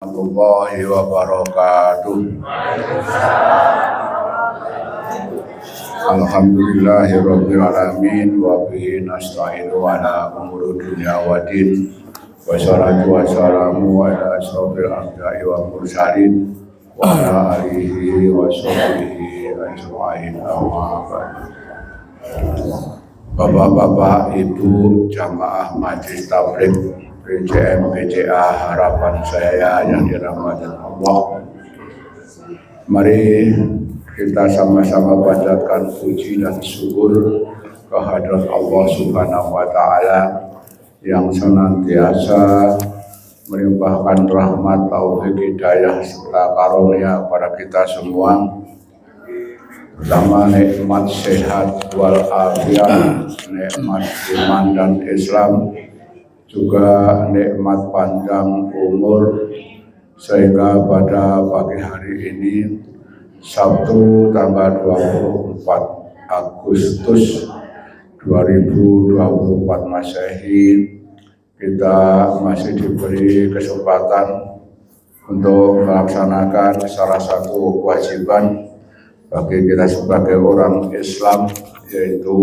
warahmatullahi wabarakatuh. Alhamdulillahirabbil alamin wa bihi nasta'inu ala umuri dunya waddin. Wassalatu wassalamu ala asyrofil anbiya'i wal mursalin wa ala alihi wa sahbihi ajma'in. Amma ba'du. Bapak-bapak, ibu jamaah Majelis Tabligh PCM PCA harapan saya yang dirahmati Allah. Mari kita sama-sama panjatkan puji dan syukur kehadirat Allah Subhanahu wa taala yang senantiasa melimpahkan rahmat, taufik, hidayah serta karunia kepada kita semua. Pertama, nikmat sehat wal afiat, nikmat iman dan Islam, juga nikmat panjang umur, sehingga pada pagi hari ini Sabtu tanggal 24 Agustus 2024 Masehi, kita masih diberi kesempatan untuk melaksanakan salah satu kewajiban bagi kita sebagai orang Islam, yaitu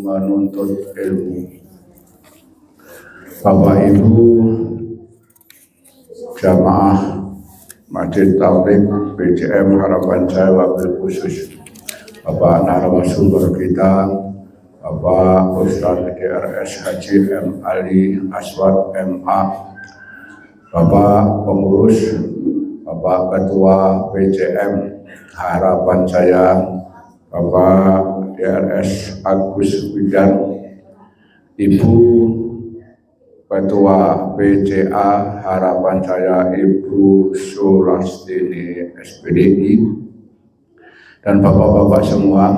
menuntut ilmu. Bapak Ibu jamaah Majelis Tabligh PCM harapan saya wabil khusus Bapak narasumber kita, Bapak Ustadz DRS Haji M. Ali Aswad MA, Bapak pengurus, Bapak Ketua PCM harapan saya, Bapak DRS Agus Wijan, Ibu Ketua PCA harapan saya Ibu Sulastini SPDI, dan bapak-bapak semua.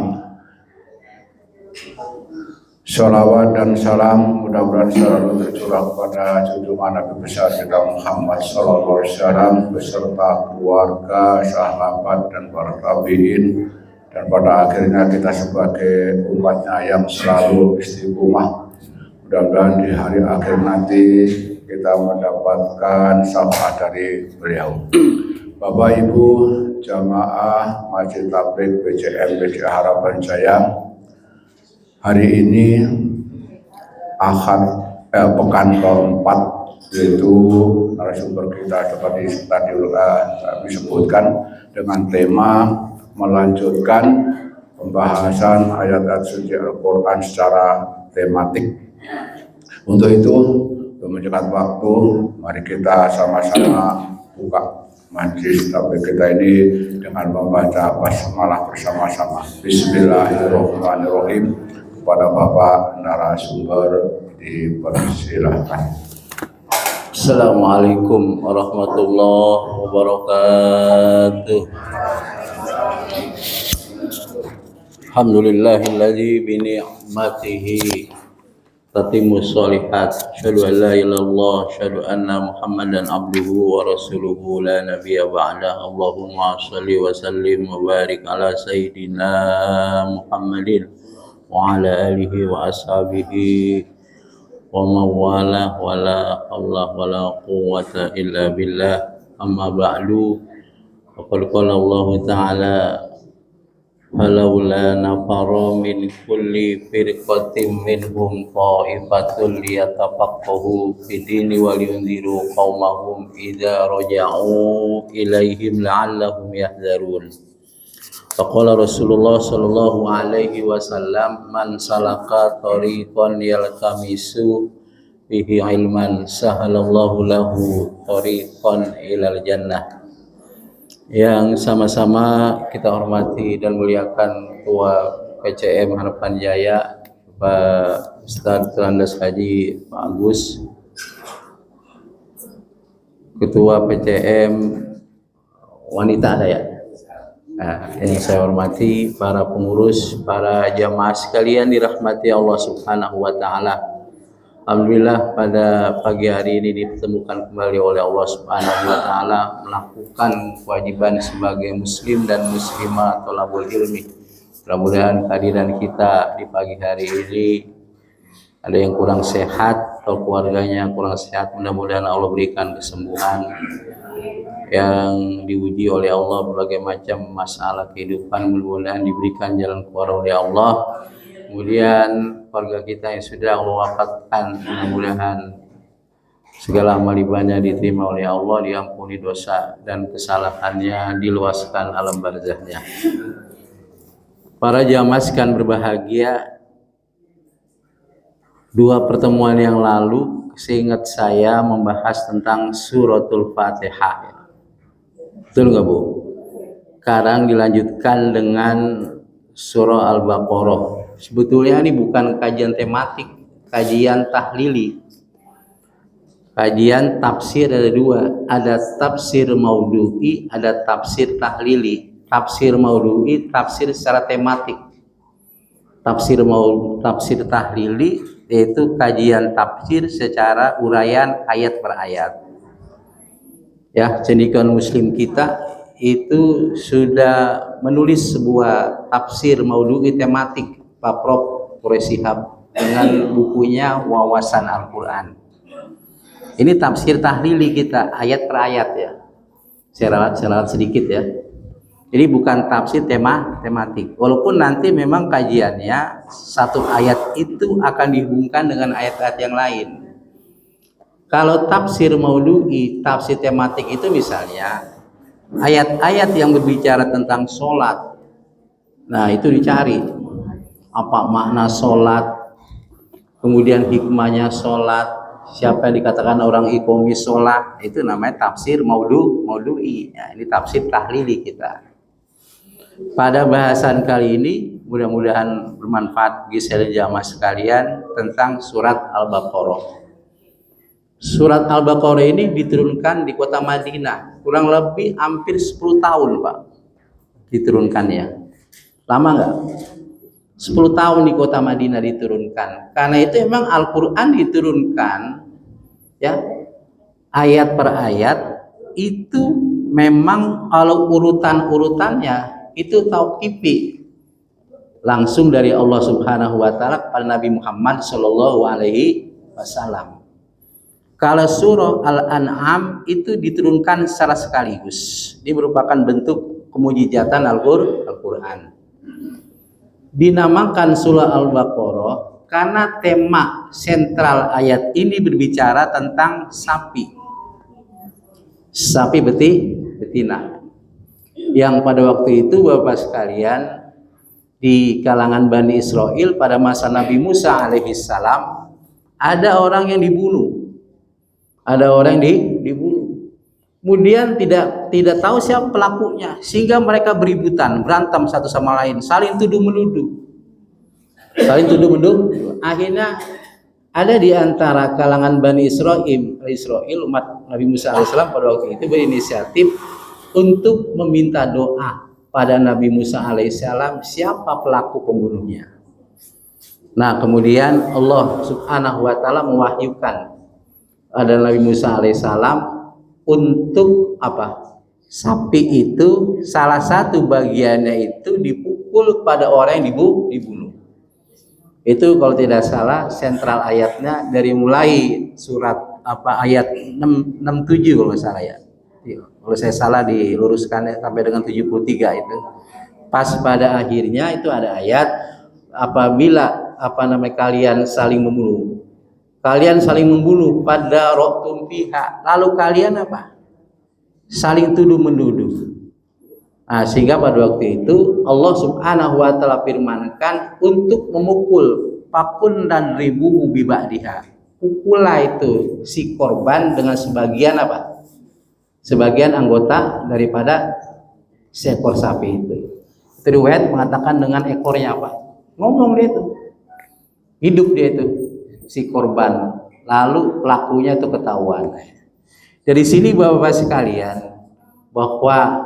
Sholawat dan salam mudah-mudahan selalu tercurah kepada junjungan Nabi besar kita Muhammad sallallahu alaihi wasallam beserta keluarga, sahabat dan para tabi'in, dan pada akhirnya kita sebagai umatnya yang selalu istiqomah. Mudah-mudahan di hari akhir nanti kita mendapatkan syafaat dari beliau. Bapak Ibu jamaah Majelis Tabligh PCM PCA harapan saya, hari ini pekan keempat, yaitu narasumber kita seperti tadi kami sebutkan dengan tema melanjutkan pembahasan ayat-ayat suci Al-Quran secara tematik. Untuk itu, menjelaskan waktu, mari kita sama-sama buka Majelis Tabligh kita ini dengan membaca basmalah bersama-sama. Bismillahirrahmanirrahim. Kepada Bapak narasumber dipersilahkan. Assalamualaikum warahmatullahi wabarakatuh. Alhamdulillahilladzi bi ni'matihi tatimmus sholihat. Asyhadu an la ilaha illallah, asyhadu anna Muhammadan abduhu wa rasuluhu la nabiyya ba'da. Allahumma shalli wa sallim wa barik ala sayyidina Muhammadin wa ala alihi wa ashabihi wa mawala wa la hawla wa la quwwata illa billah. Amma ba'du, faqad qala Allah ta'ala falawla nafara min kulli firqatin minhum ta'ifatun liyatafaqahu fid-dini wa liyunziru qaumahum idza raja'u ilaihim la'allahum yahdharun. Faqala Rasulullah sallallahu alaihi wasallam, man salaka tariqan yaltamisu bihi ilman sahalallahu lahu tariqan ilal jannah. Yang sama-sama kita hormati dan muliakan Ketua PCM Harapan Jaya Pak Ustadz Telandas Haji Pak Agus, Ketua PCM wanita ada ya. Nah, yang saya hormati para pengurus, para jamaah sekalian dirahmati Allah Subhanahu wa taala. Alhamdulillah pada pagi hari ini dipertemukan kembali oleh Allah Subhanahu wa taala melakukan kewajiban sebagai muslim dan muslimah thalabul ilmi. Mudah-mudahan kehadiran kita di pagi hari ini ada yang kurang sehat, Kalau keluarganya kurang sehat, mudah-mudahan Allah berikan kesembuhan. Yang diuji oleh Allah berbagai macam masalah kehidupan, mudah-mudahan diberikan jalan keluar oleh Allah. Kemudian keluarga kita yang sudah Allah wafatkan, mudah-mudahan segala amal ibadahnya diterima oleh Allah, diampuni dosa dan kesalahannya, diluaskan alam barzahnya. Para jamaah sekalian berbahagia, dua pertemuan yang lalu seingat saya membahas tentang suratul Fatihah. Betul nggak Bu? Sekarang dilanjutkan dengan surah Al-Baqarah. Sebetulnya ini bukan kajian tematik, kajian tahlili. Kajian tafsir ada dua, ada tafsir maudhu'i, ada tafsir tahlili. Tafsir maudhu'i, tafsir secara tematik. Tafsir tahlili yaitu kajian tafsir secara uraian ayat per ayat. Ya, cendikiawan muslim kita itu sudah menulis sebuah tafsir maudhu'i tematik Pak Prof. Quraisihab dengan bukunya Wawasan Al-Quran. Ini tafsir tahlili kita ayat per ayat ya. Saya ralat sedikit ya. Jadi bukan tafsir tematik. Walaupun nanti memang kajiannya satu ayat itu akan dihubungkan dengan ayat-ayat yang lain. Kalau tafsir maudhu'i, tafsir tematik itu misalnya ayat-ayat yang berbicara tentang sholat. Nah itu dicari. Apa makna sholat, kemudian hikmahnya sholat, siapa yang dikatakan orang iqomis sholat, itu namanya tafsir maudhu'i. Ya, ini tafsir tahlili kita. Pada bahasan kali ini mudah-mudahan bermanfaat bagi saya jamaah sekalian tentang surat Al-Baqarah. Surat Al-Baqarah ini diturunkan di kota Madinah kurang lebih hampir 10 tahun Pak diturunkannya. Lama nggak? 10 tahun di kota Madinah diturunkan. Karena itu memang Al-Quran diturunkan ya ayat per ayat itu memang kalau urutan-urutannya itu tauqifi langsung dari Allah Subhanahu wa taala kepada Nabi Muhammad sallallahu alaihi wasallam. Kalau surah Al-An'am itu diturunkan secara sekaligus. Ini merupakan bentuk kemujizatan Al-Qur'an. Dinamakan surah Al-Baqarah karena tema sentral ayat ini berbicara tentang sapi. Sapi betina. Yang pada waktu itu Bapak sekalian di kalangan Bani Israel pada masa Nabi Musa alaihissalam ada orang yang dibunuh, kemudian tidak tahu siapa pelakunya sehingga mereka beributan, berantem satu sama lain, saling tuduh menuduh. Akhirnya ada di antara kalangan Bani Israel umat Nabi Musa alaihissalam pada waktu itu berinisiatif untuk meminta doa pada Nabi Musa alaihissalam siapa pelaku pembunuhnya. Nah kemudian Allah subhanahu wa ta'ala mewahyukan pada Nabi Musa alaihissalam untuk apa? Sapi itu salah satu bagiannya itu dipukul pada orang yang dibunuh. Itu kalau tidak salah sentral ayatnya dari mulai surat ayat 67 kalau nggak salah ya. Kalau saya salah diluruskan sampai dengan 73 itu. Pas pada akhirnya itu ada ayat apabila kalian saling membunuh. Kalian saling membunuh pada roktum pihak. Lalu kalian apa? Saling tuduh menuduh. Nah, sehingga pada waktu itu Allah Subhanahu wa taala firmankan untuk memukul pakun dan ribu bibadiha. Pukullah itu si korban dengan sebagian apa? Sebagian anggota daripada seekor sapi itu. Riwayat mengatakan dengan ekornya apa? Ngomong dia itu. Hidup dia itu si korban. Lalu pelakunya itu ketahuan. Dari sini Bapak-bapak sekalian bahwa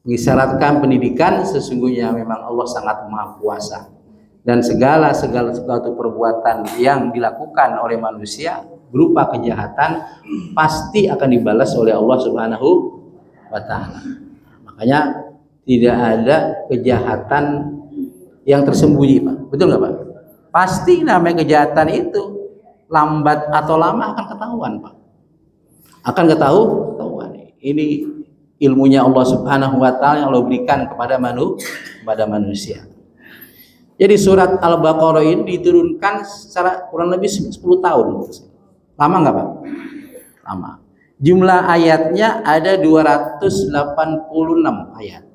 mengisyaratkan pendidikan sesungguhnya memang Allah sangat Maha Kuasa. Dan segala sesuatu perbuatan yang dilakukan oleh manusia berupa kejahatan pasti akan dibalas oleh Allah Subhanahu wa taala. Makanya tidak ada kejahatan yang tersembunyi, Pak. Betul nggak, Pak? Pasti namanya kejahatan itu lambat atau lama akan ketahuan, Pak. Akan ketahuan. Ini ilmunya Allah Subhanahu wa taala yang Allah berikan kepada manusia. Jadi surat Al-Baqarah ini diturunkan secara kurang lebih 10 tahun. Lama nggak, Pak? Lama. Jumlah ayatnya ada 286 ayat.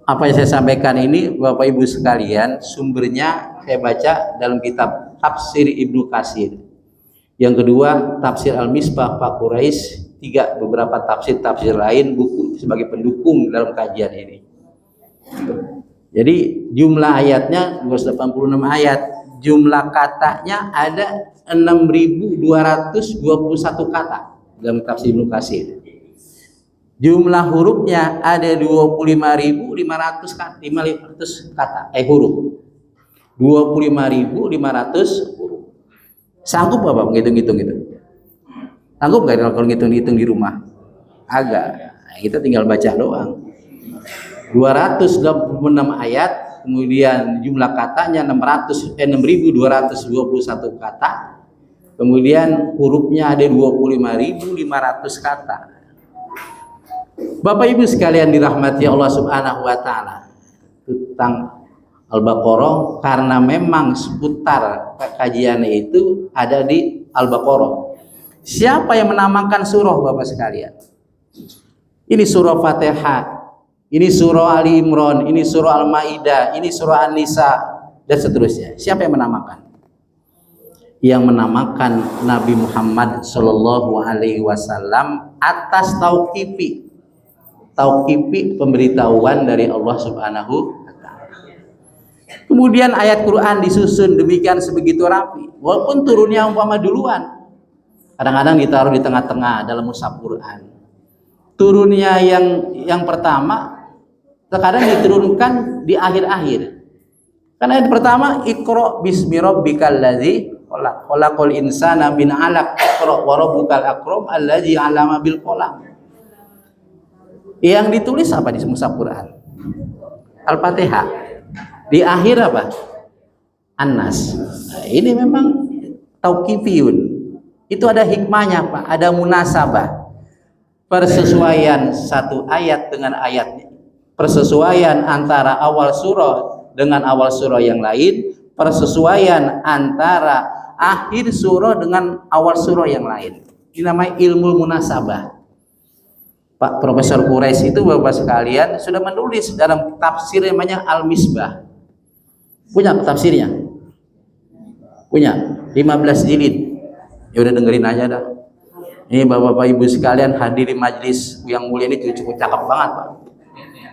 Apa yang saya sampaikan ini Bapak Ibu sekalian, sumbernya saya baca dalam kitab Tafsir Ibnu Katsir. Yang kedua, Tafsir Al-Misbah Pak Quraisy. 3 beberapa tafsir lain, buku sebagai pendukung dalam kajian ini. Jadi jumlah ayatnya 286 ayat, jumlah katanya ada 6.221 kata dalam tafsir Ibnu Katsir. Jumlah hurufnya ada 25.500 kata, huruf. 25.500 huruf. Sanggup Bapak menghitung-hitung itu? Sanggup nggak kalau ngitung-hitung di rumah? Agak. Nah, kita tinggal baca doang. 226 ayat, kemudian jumlah katanya 6.221 kata, kemudian hurufnya ada 25.500 kata. Bapak Ibu sekalian dirahmati Allah Subhanahu wa taala, tentang Al-Baqarah karena memang seputar kajiannya itu ada di Al-Baqarah. Siapa yang menamakan surah Bapak sekalian? Ini surah Fatihah, ini surah Ali Imran, ini surah Al-Maidah, ini surah An-Nisa, dan seterusnya. Siapa yang menamakan? Yang menamakan Nabi Muhammad Shallallahu Alaihi Wasallam atas tauqifi pemberitahuan dari Allah Subhanahu wa taala. Kemudian ayat Quran disusun demikian sebegitu rapi, walaupun turunnya umpama duluan. Kadang-kadang ditaruh di tengah-tengah dalam mushaf Quran. Turunnya yang pertama, terkadang diturunkan di akhir-akhir. Karena ayat pertama, Iqra bismi rabbikal ladzi khalaq, khalaqal insana min 'alaq, Iqra wa rabbukal akram alladzi 'allama bil qalam. Yang ditulis apa di mushaf Quran? Al-Fatihah. Di akhir apa? An-Nas. Nah, ini memang tauqifiyun. Itu ada hikmahnya Pak, ada munasabah. Persesuaian satu ayat dengan ayatnya. Persesuaian antara awal surah dengan awal surah yang lain. Persesuaian antara akhir surah dengan awal surah yang lain. Ini namanya ilmu munasabah. Pak Profesor Quraisy itu Bapak sekalian sudah menulis dalam tafsir namanya Al-Misbah. Punya tafsirnya? Punya, 15 jilid. Ya udah dengerin aja dah. Ini Bapak Ibu sekalian hadir di majelis yang mulia ini cukup cakep banget Pak.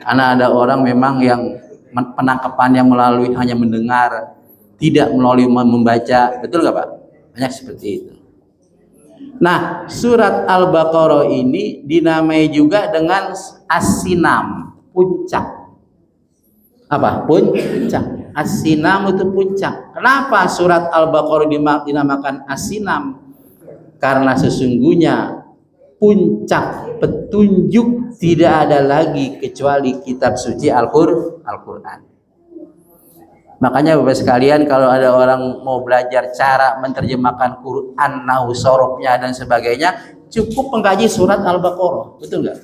Karena ada orang memang yang penangkapannya melalui hanya mendengar, tidak melalui membaca, betul nggak Pak? Banyak seperti itu. Nah, surat Al-Baqarah ini dinamai juga dengan As-Sinam, puncak. Apa? Puncak. As-Sinam itu puncak. Kenapa surat Al-Baqarah dinamakan As-Sinam? Karena sesungguhnya puncak petunjuk tidak ada lagi kecuali kitab suci Al-Quran. Makanya Bapak sekalian, kalau ada orang mau belajar cara menerjemahkan Quran, nahu sorofnya dan sebagainya, cukup mengkaji surat Al-Baqarah, betul nggak?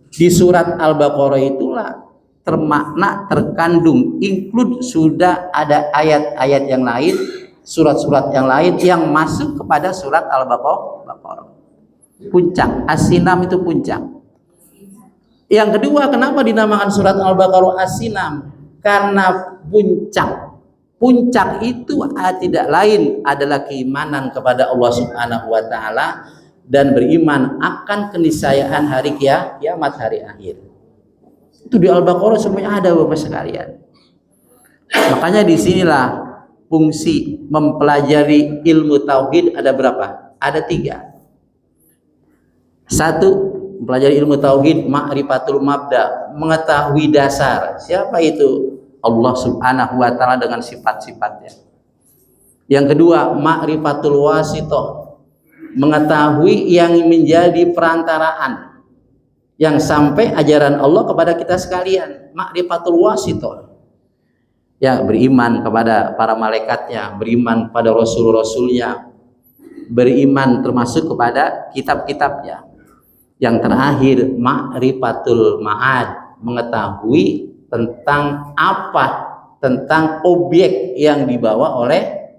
Di surat Al-Baqarah itulah termakna, terkandung, include sudah ada ayat-ayat yang lain, surat-surat yang lain yang masuk kepada surat Al-Baqarah. Puncak, As-Sinam itu puncak. Yang kedua, kenapa dinamakan surat Al-Baqarah As-Sinam? Karena puncak itu tidak lain adalah keimanan kepada Allah Subhanahu wa taala dan beriman akan keniscayaan hari kiamat, hari akhir. Itu di Al-Baqarah semuanya ada Bapak sekalian. Makanya disinilah fungsi mempelajari ilmu tauhid ada berapa? Ada 3. 1, mempelajari ilmu tauhid, ma'rifatul mabda, mengetahui dasar. Siapa itu? Allah Subhanahu wa taala dengan sifat-sifatnya. Yang kedua, ma'rifatul wasithah, mengetahui yang menjadi perantaraan yang sampai ajaran Allah kepada kita sekalian, ma'rifatul wasithah. Ya, beriman kepada para malaikatnya, beriman kepada rasul-rasulnya, beriman termasuk kepada kitab-kitabnya. Yang terakhir, ma'rifatul ma'ad, mengetahui tentang apa, tentang objek yang dibawa oleh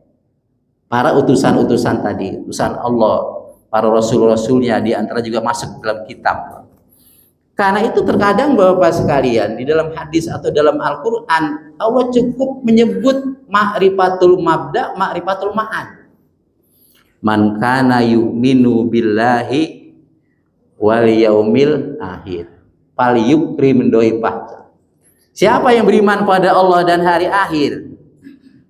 para utusan-utusan tadi, utusan Allah, para rasul-rasulnya, di antara juga masuk dalam kitab. Karena itu terkadang Bapak sekalian, di dalam hadis atau dalam Al-Quran, Allah cukup menyebut ma'rifatul mabda, ma'rifatul ma'ad. Man kana yu'minu billahi wal yaumil akhir falyukrim doifah. Siapa yang beriman pada Allah dan hari akhir,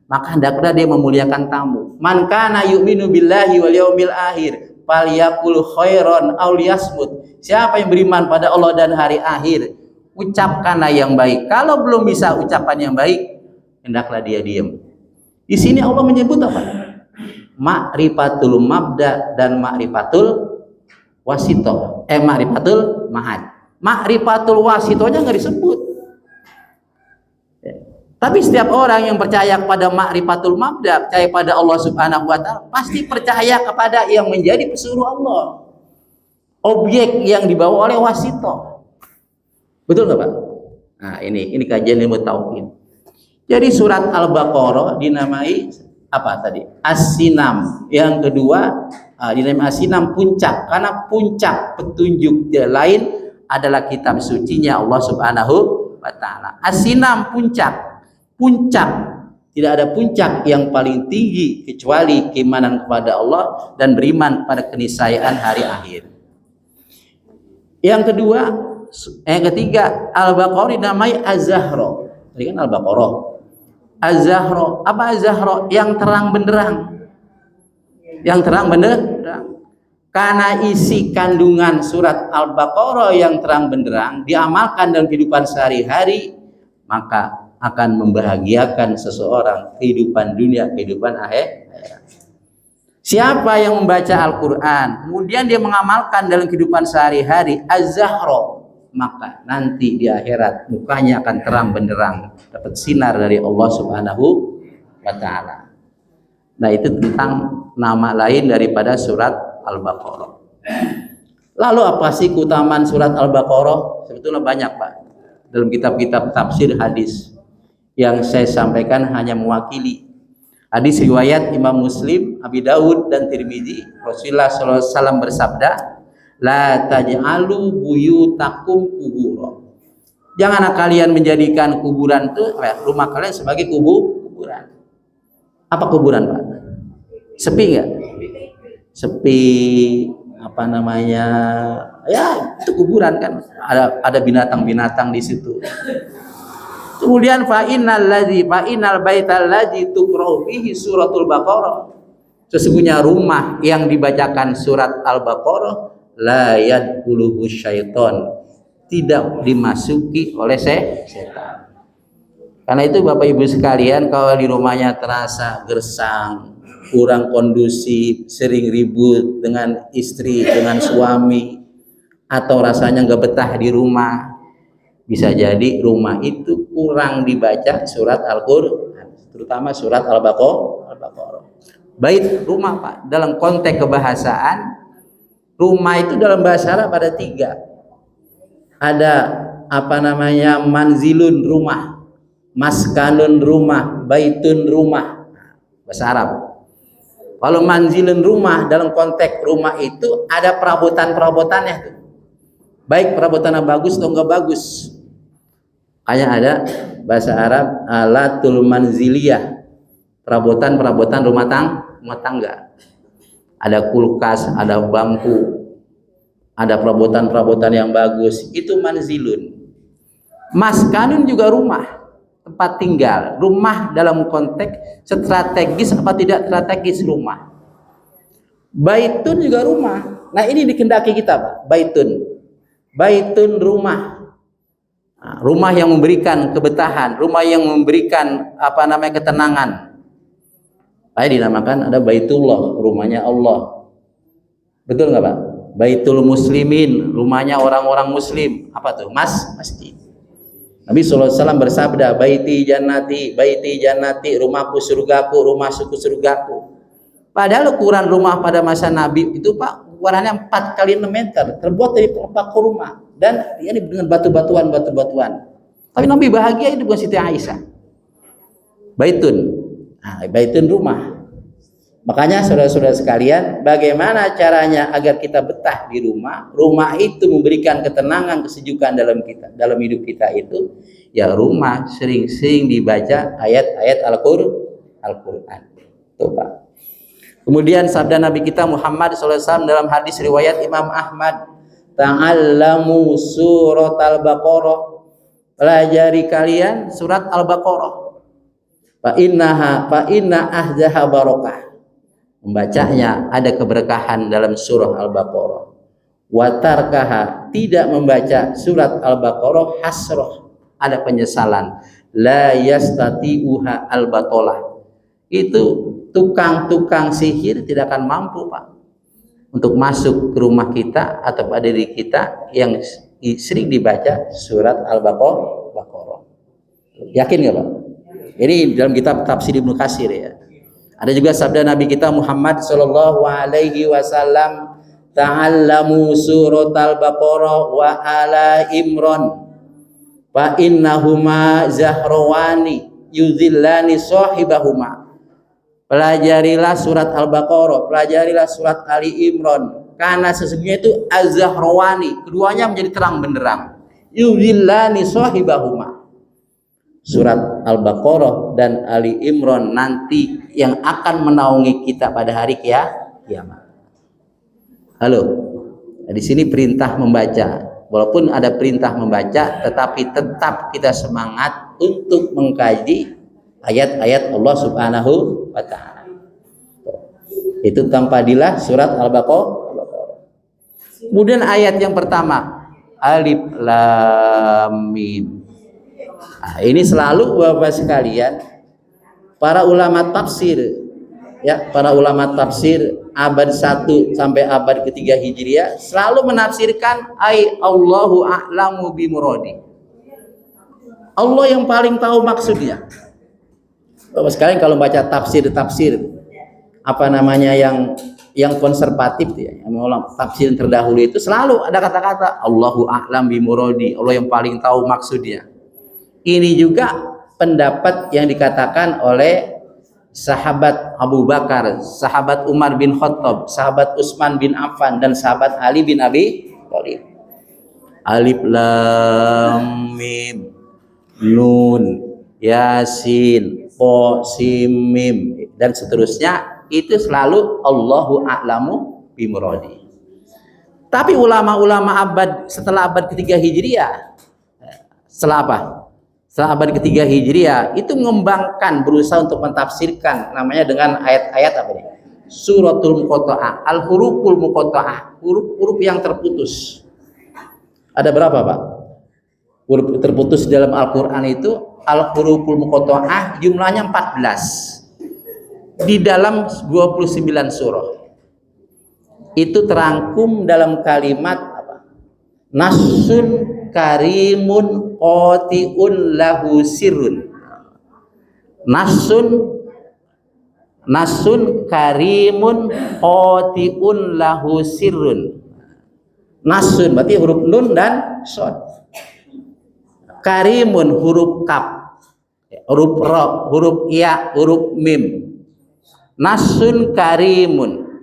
maka hendaklah dia memuliakan tamu. Man kana yu'minu billahi wal yaumil akhir falyakul khairan aw liyasmut. Siapa yang beriman pada Allah dan hari akhir, ucapkanlah yang baik. Kalau belum bisa ucapan yang baik, hendaklah dia diam. Di sini Allah menyebut apa? Ma'rifatul mabda dan ma'rifatul wasito. Ma'rifatul ma'ad. Ma'rifatul wasitonya nggak disebut. Tapi setiap orang yang percaya kepada ma'rifatul mabda, percaya pada Allah Subhanahu wa taala, pasti percaya kepada yang menjadi pesuruh Allah. Objek yang dibawa oleh wasito. Betul nggak Pak? Nah, ini kajian ilmu tauhid. Jadi surat Al-Baqarah dinamai apa tadi? As-Sinam. Yang kedua dinamai As-Sinam, puncak, karena puncak petunjuk lain adalah kitab sucinya Allah Subhanahu wa taala. As-Sinam, puncak. Puncak, tidak ada puncak yang paling tinggi kecuali keimanan kepada Allah dan beriman pada keniscayaan hari akhir. Yang kedua, yang ketiga, Al-Baqarah dinamai Az-Zahra. Tadi kan Al-Baqarah. Az-Zahra, apa Az-Zahra? Yang terang benderang. Yang terang benderang. Karena isi kandungan surat Al-Baqarah yang terang benderang diamalkan dalam kehidupan sehari-hari, maka akan membahagiakan seseorang kehidupan dunia, kehidupan akhir. Siapa yang membaca Al-Quran kemudian dia mengamalkan dalam kehidupan sehari-hari, Az-Zahra, maka nanti di akhirat mukanya akan terang benderang, dapat sinar dari Allah Subhanahu wa taala. Nah, itu tentang nama lain daripada surat Al-Baqarah. Lalu apa sih keutamaan surat Al-Baqarah? Sebetulnya banyak Pak, dalam kitab-kitab tafsir hadis. Yang saya sampaikan hanya mewakili hadis riwayat Imam Muslim, Abi Daud dan Tirmidzi. Rasulullah SAW bersabda, la taj'alu buyutakum kubura. Janganlah kalian menjadikan kuburan itu, rumah kalian sebagai kuburan. Apa kuburan Pak? Sepi nggak? Sepi, apa namanya? Ya itu kuburan kan. Ada binatang-binatang di situ. Kemudian fa'inal baital ladzi tuqra'u bihi suratul Baqarah. Sesungguhnya rumah yang dibacakan surat Al-Baqarah la yadkhuluhu syaiton, tidak dimasuki oleh setan. Karena itu Bapak Ibu sekalian, kalau di rumahnya terasa gersang, kurang kondusif, sering ribut dengan istri, dengan suami, atau rasanya nggak betah di rumah, bisa jadi rumah itu kurang dibaca surat Al-Quran, terutama surat Al-Baqarah. Bait rumah Pak, dalam konteks kebahasaan, rumah itu dalam bahasa Arab ada 3. Ada apa namanya, manzilun rumah, maskanun rumah, baitun rumah, bahasa Arab. Kalau manzilun rumah dalam konteks rumah itu ada perabotan-perabotannya tuh. Baik perabotannya bagus atau enggak bagus. Kayak ada bahasa Arab alatul manziliyah, perabotan rumah tangga. Ada kulkas, ada bangku, ada perabotan yang bagus, itu manzilun. Maskanun juga rumah, tempat tinggal. Rumah dalam konteks strategis apa tidak strategis rumah. Baitun juga rumah. Nah, ini dikendaki kita Pak, baitun rumah. Nah, rumah yang memberikan kebetahan, rumah yang memberikan apa namanya, ketenangan. Saya dinamakan ada Baitullah, rumahnya Allah. Betul nggak Pak? Baitul Muslimin, rumahnya orang-orang Muslim. Apa tuh? Masjid. Nabi SAW bersabda, baiti jannati, rumahku surgaku, rumah suku surgaku. Padahal ukuran rumah pada masa Nabi itu Pak, ukurannya 4 kali 6 meter, terbuat dari paku rumah dan ini dengan batu-batuan. Tapi Nabi bahagia itu bukan Siti Aisyah. Baitun rumah. Makanya saudara-saudara sekalian, bagaimana caranya agar kita betah di rumah? Rumah itu memberikan ketenangan, kesejukan dalam hidup kita itu. Ya rumah sering-sering dibaca ayat-ayat Al-Quran. Tuh Pak. Kemudian sabda Nabi kita Muhammad SAW dalam hadis riwayat Imam Ahmad, ta'allamu surat Al-Baqarah. Pelajari kalian surat Al-Baqarah. Fa inna ahzaha barakah. Membacanya ada keberkahan dalam surah Al-Baqarah. Wa tarkaha, tidak membaca surat Al-Baqarah hasrah, ada penyesalan. La yastati'uha al-batalah. Itu tukang-tukang sihir tidak akan mampu Pak untuk masuk ke rumah kita atau pada diri kita yang sering dibaca surat Al-Baqarah. Yakin nggak Pak? Ini dalam kitab Tafsir Ibnu Katsir ya. Ada juga sabda Nabi kita Muhammad sallallahu alaihi wasallam, ta'allamu surat Al-Baqarah wa ala Imran fa innahuma zahrawani yuzillani sahibahuma. Pelajarilah surat Al-Baqarah, pelajarilah surat Ali Imran, karena sesungguhnya itu az-zahrawani, keduanya menjadi terang benderang. Yuzillani sahibahuma. Surat Al-Baqarah dan Ali Imran nanti yang akan menaungi kita pada hari kiamat. Halo, di sini perintah membaca. Walaupun ada perintah membaca, tetapi tetap kita semangat untuk mengkaji ayat-ayat Allah Subhanahu wa Ta'ala. Itu tanpadilah surat Al-Baqarah. Kemudian ayat yang pertama, Alif Lam Mim. Nah, ini selalu Bapak sekalian, para ulama tafsir abad 1 sampai abad ke-3 Hijriah selalu menafsirkan Allahu a'lamu bimuradi. Allah yang paling tahu maksudnya. Bapak sekalian kalau baca tafsir apa namanya yang konservatif ya, yang tafsir terdahulu itu selalu ada kata-kata Allahu a'lam bimuradi, Allah yang paling tahu maksudnya. Ini juga pendapat yang dikatakan oleh sahabat Abu Bakar, sahabat Umar bin Khattab, sahabat Utsman bin Affan, dan sahabat Ali bin Abi Thalib. Alif Lam Mim Nun Yasin Po Sim Mim dan seterusnya, itu selalu Allahu a'lamu bimuradi. Tapi ulama-ulama setelah abad ketiga Hijriah, setelah apa? Setelah abad ketiga Hijriah itu mengembangkan, berusaha untuk mentafsirkan namanya dengan ayat-ayat apa nih? Suratul Muqatta'ah, al-huruful muqatta'ah, huruf-huruf yang terputus. Ada berapa Pak? Huruf terputus dalam Al-Quran itu al-huruful muqatta'ah jumlahnya 14 di dalam 29 surah. Itu terangkum dalam kalimat apa? Nasun karimun qati'un lahu sirrun. Nasun karimun qati'un lahu sirrun. Nasun berarti huruf nun dan shad. Karimun huruf kaf, huruf ra, huruf ya, huruf mim. Nasun karimun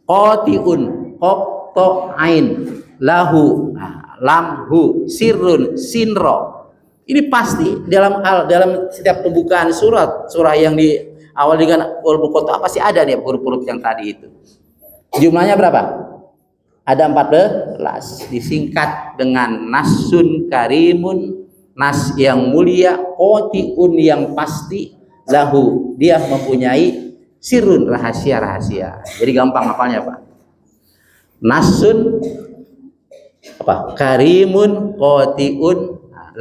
qati'un qaf ta ain lahu lamhu sirrun sinro. Ini pasti dalam setiap pembukaan surah yang di awal dengan huruf muqatta'ah pasti ada nih huruf-huruf yang tadi itu. Jumlahnya berapa? Ada 14, disingkat dengan nasun karimun, nas yang mulia, qati'un yang pasti, lahu dia mempunyai sirrun rahasia-rahasia. Jadi gampang hafalnya Pak. Nasun apa? Karimun qati'un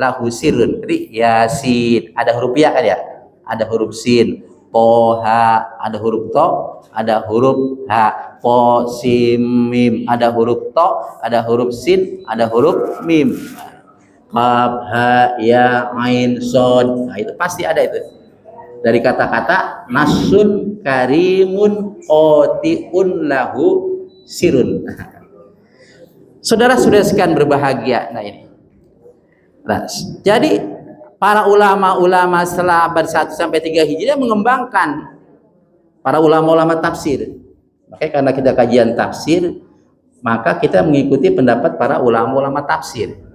lahu sirrun. Jadi Yasin ada huruf ya kan ya? Ada huruf sin. Toha ada huruf to, ada huruf ha. Po sim mim ada huruf to, ada huruf sin, ada huruf mim. qaf, ha, ya, ain, sod. Nah, itu pasti ada itu. Dari kata-kata nasun karimun otiun lahu sirun. Saudara-saudara sekalian berbahagia. Nah ini. Nah, jadi para ulama-ulama setelah abad 1 sampai 3 Hijriah mengembangkan para ulama-ulama tafsir. Makanya karena kita kajian tafsir, maka kita mengikuti pendapat para ulama-ulama tafsir.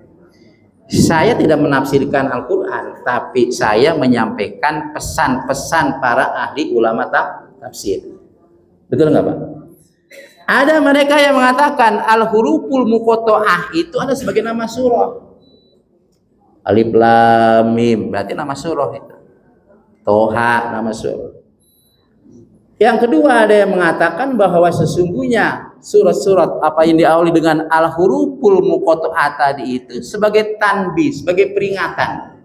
Saya tidak menafsirkan Al-Quran, tapi saya menyampaikan pesan-pesan para ahli ulama tafsir. Betul nggak Pak? Ada mereka yang mengatakan al-huruful muqatta'ah itu ada sebagai nama surah. Alif lam mim berarti nama surah itu. Toha nama surah. Yang kedua ada yang mengatakan bahwa sesungguhnya surat-surat apa yang diawali dengan al-huruful muqatta'ah tadi itu sebagai tanbih, sebagai peringatan.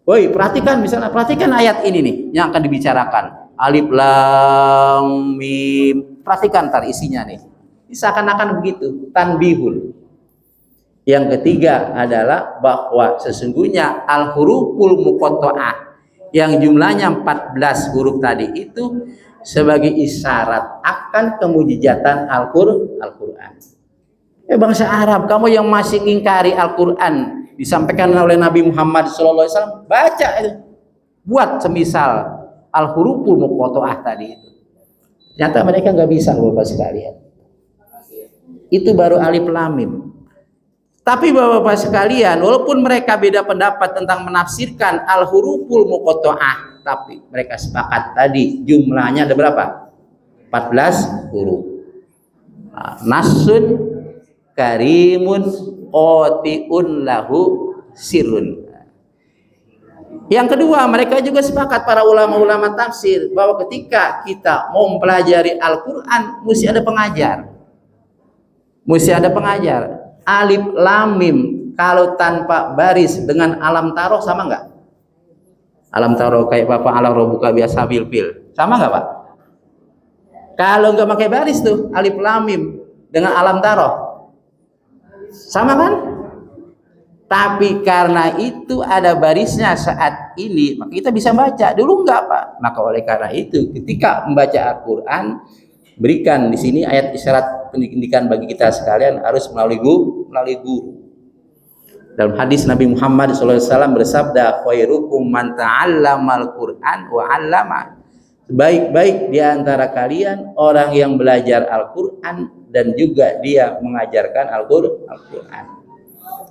Woi, perhatikan misalnya, perhatikan ayat ini nih yang akan dibicarakan. Alif lam mim. Perhatikan ntar isinya nih. Ini seakan-akan begitu, tanbihul. Yang ketiga adalah bahwa sesungguhnya al-huruful muqatta'ah yang jumlahnya 14 huruf tadi itu sebagai isyarat akan kemujizatan Al-Quran. Bangsa Arab, kamu yang masih ingkari Al-Quran disampaikan oleh Nabi Muhammad SAW, baca itu. Buat semisal al-huruful muqatta'ah tadi itu. Ternyata mereka nggak bisa, Bapak sekalian. Itu baru alif lam mim. Tapi Bapak sekalian, walaupun mereka beda pendapat tentang menafsirkan al-huruful muqatta'ah, tapi mereka sepakat tadi jumlahnya ada berapa? 14 huruf. Nasun karimun otiun lahu sirun. Yang kedua, mereka juga sepakat para ulama-ulama tafsir bahwa ketika kita mau mempelajari Al-Quran mesti ada pengajar. Mesti ada pengajar. Alif lam mim kalau tanpa baris dengan alam taroh sama nggak? Alam taroh kayak Bapak alam robuka biasa pil. Sama nggak Pak? Kalau nggak pakai baris tuh alif lam mim dengan alam taroh sama kan? Tapi karena itu ada barisnya saat ini, maka kita bisa baca. Dulu enggak Pak. Maka oleh karena itu ketika membaca Al-Quran, berikan di sini ayat isyarat pendidikan bagi kita sekalian harus melalui guru. Dalam hadis Nabi Muhammad SAW bersabda, khairukum man ta'allamal Qur'an wa 'allama. Sebaik-baik di antara kalian orang yang belajar Al-Quran dan juga dia mengajarkan Al-Quran.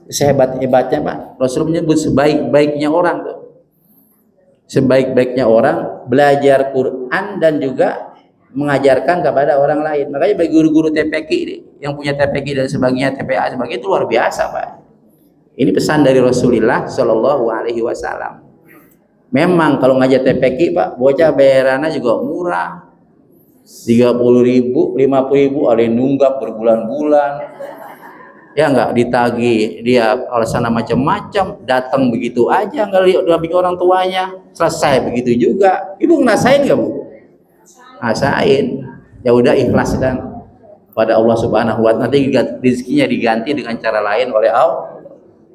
Sehebat-hebatnya Pak, Rasul menyebut sebaik-baiknya orang tuh. Sebaik-baiknya orang belajar Quran dan juga mengajarkan kepada orang lain. Makanya bagi guru-guru TPQ ini, yang punya TPQ dan sebagainya, TPA sebagainya itu luar biasa Pak. Ini pesan dari Rasulullah Shallallahu Alaihi Wasallam. Memang kalau ngajar TPQ Pak, bocah bayarannya juga murah, 30.000, 50.000, ada yang nunggak berbulan-bulan. Ya enggak ditagi, dia alasan macam-macam, datang begitu aja, enggak lihat orang tuanya, selesai begitu juga. Ibu ngerasain enggak Bu? Ngerasain. Ya udah ikhlaskan pada Allah Subhanahu wa Ta'ala, nanti rezekinya diganti dengan cara lain oleh Allah.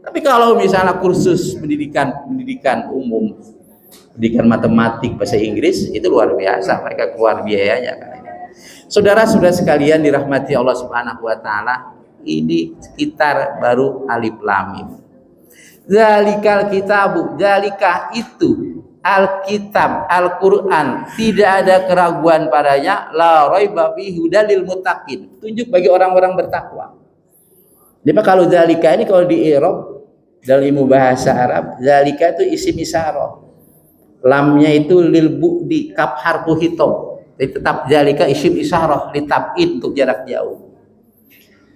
Tapi kalau misalnya kursus pendidikan umum, pendidikan matematik, bahasa Inggris, itu luar biasa, mereka keluar biayanya kan. Saudara-saudara sekalian dirahmati Allah Subhanahu wa Ta'ala, ini sekitar baru alif lam mim. Zalikal kitabu, zalika itu Alkitab, Al-Quran, tidak ada keraguan padanya, la raiba fihi hudalil muttaqin, tunjuk bagi orang-orang bertakwa. Jadi kalau zalika ini kalau di i'rab dalam ilmu bahasa Arab, zalika itu isim isyarah. Lamnya itu lil bu'di, kaf harfu hitam. Jadi tetap zalika isim isyarah li tab'id untuk jarak jauh.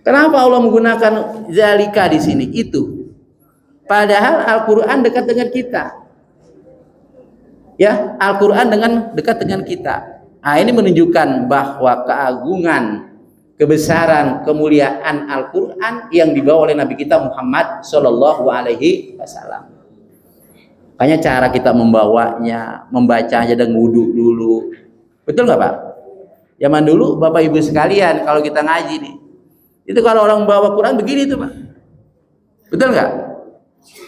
Kenapa Allah menggunakan zalika di sini? Itu. Padahal Al-Quran dekat dengan kita. Ya, Al-Quran dekat dengan kita. Nah, ini menunjukkan bahwa keagungan, kebesaran, kemuliaan Al-Quran yang dibawa oleh Nabi kita Muhammad Shallallahu Alaihi Wasallam. Makanya cara kita membawanya, membacanya dan wudhu dulu. Betul nggak Pak? Zaman dulu Bapak Ibu sekalian kalau kita ngaji nih, itu kalau orang bawa Quran begini tuh Pak. Betul nggak?